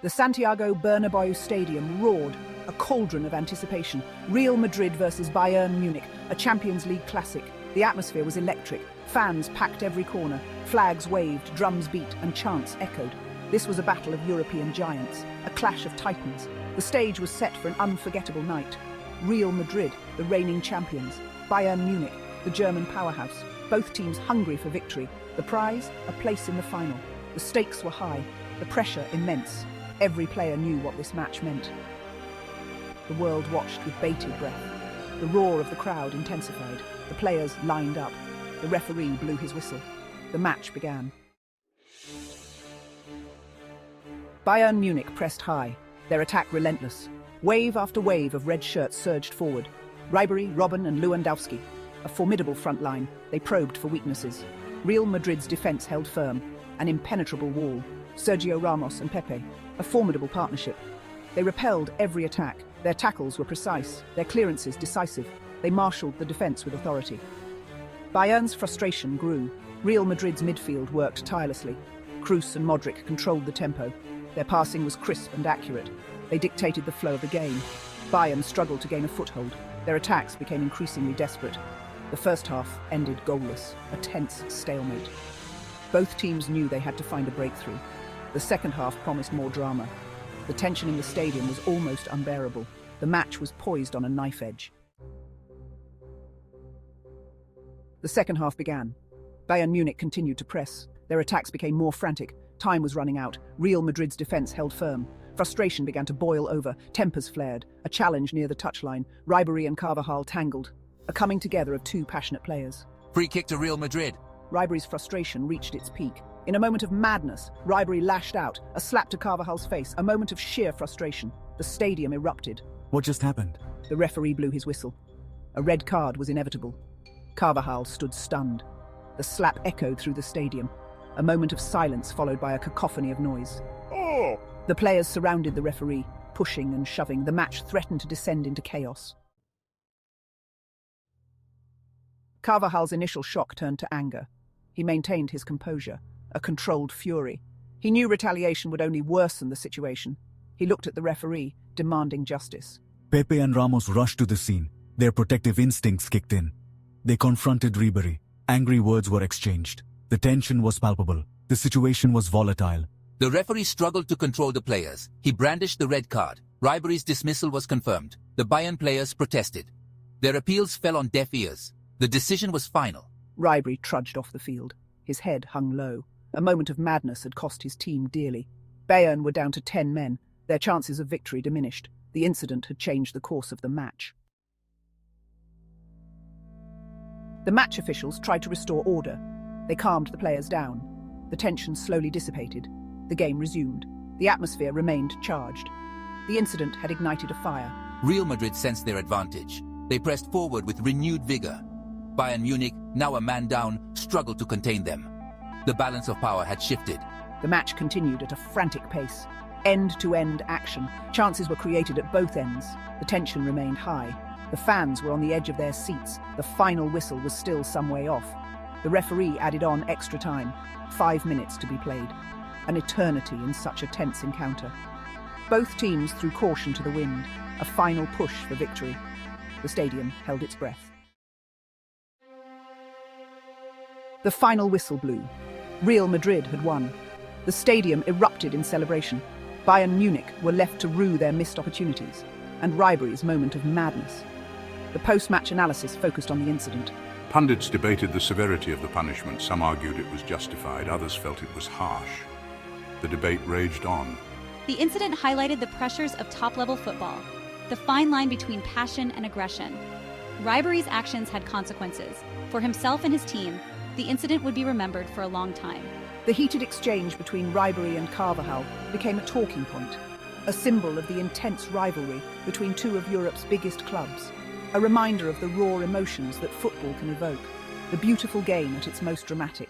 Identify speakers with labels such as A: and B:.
A: The Santiago Bernabeu Stadium roared, a cauldron of anticipation. Real Madrid versus Bayern Munich, a Champions League classic. The atmosphere was electric. Fans packed every corner. Flags waved, drums beat, and chants echoed. This was a battle of European giants, a clash of titans. The stage was set for an unforgettable night. Real Madrid, the reigning champions. Bayern Munich, the German powerhouse. Both teams hungry for victory. The prize, a place in the final. The stakes were high, the pressure immense. Every player knew what this match meant. The world watched with bated breath. The roar of the crowd intensified. The players lined up. The referee blew his whistle. The match began. Bayern Munich pressed high, their attack relentless. Wave after wave of red shirts surged forward. Ribéry, Robben and Lewandowski, a formidable front line, they probed for weaknesses. Real Madrid's defence held firm, an impenetrable wall. Sergio Ramos and Pepe, a formidable partnership. They repelled every attack. Their tackles were precise, their clearances decisive. They marshalled the defence with authority. Bayern's frustration grew. Real Madrid's midfield worked tirelessly. Kroos and Modrić controlled the tempo. Their passing was crisp and accurate. They dictated the flow of the game. Bayern struggled to gain a foothold. Their attacks became increasingly desperate. The first half ended goalless, a tense stalemate. Both teams knew they had to find a breakthrough. The second half promised more drama. The tension in the stadium was almost unbearable. The match was poised on a knife edge. The second half began. Bayern Munich continued to press. Their attacks became more frantic. Time was running out. Real Madrid's defence held firm. Frustration began to boil over. Tempers flared. A challenge near the touchline. Ribéry and Carvajal tangled. A coming together of two passionate players.
B: Free kick to Real Madrid.
A: Ribéry's frustration reached its peak. In a moment of madness, Ribéry lashed out. A slap to Carvajal's face. A moment of sheer frustration. The stadium erupted.
C: What just happened?
A: The referee blew his whistle. A red card was inevitable. Carvajal stood stunned. The slap echoed through the stadium. A moment of silence followed by a cacophony of noise.
D: Oh!
A: The players surrounded the referee, pushing and shoving. The match threatened to descend into chaos. Carvajal's initial shock turned to anger. He maintained his composure, a controlled fury. He knew retaliation would only worsen the situation. He looked at the referee, demanding justice.
C: Pepe and Ramos rushed to the scene. Their protective instincts kicked in. They confronted Ribéry. Angry words were exchanged. The tension was palpable. The situation was volatile.
B: The referee struggled to control the players. He brandished the red card. Ribéry's dismissal was confirmed. The Bayern players protested. Their appeals fell on deaf ears. The decision was final.
A: Ribéry trudged off the field. His head hung low. A moment of madness had cost his team dearly. Bayern were down to 10 men. Their chances of victory diminished. The incident had changed the course of the match. The match officials tried to restore order. They calmed the players down. The tension slowly dissipated. The game resumed. The atmosphere remained charged. The incident had ignited a fire.
B: Real Madrid sensed their advantage. They pressed forward with renewed vigor. Bayern Munich, now a man down, struggled to contain them. The balance of power had shifted.
A: The match continued at a frantic pace. End-to-end action. Chances were created at both ends. The tension remained high. The fans were on the edge of their seats. The final whistle was still some way off. The referee added on extra time. 5 minutes to be played. An eternity in such a tense encounter. Both teams threw caution to the wind. A final push for victory. The stadium held its breath. The final whistle blew. Real Madrid had won. The stadium erupted in celebration. Bayern Munich were left to rue their missed opportunities, and Ribéry's moment of madness. The post-match analysis focused on the incident.
D: Pundits debated the severity of the punishment. Some argued it was justified, others felt it was harsh. The debate raged on.
E: The incident highlighted the pressures of top-level football, the fine line between passion and aggression. Ribéry's actions had consequences. For himself and his team, the incident would be remembered for a long time.
A: The heated exchange between Ribéry and Carvajal became a talking point, a symbol of the intense rivalry between two of Europe's biggest clubs, a reminder of the raw emotions that football can evoke, the beautiful game at its most dramatic.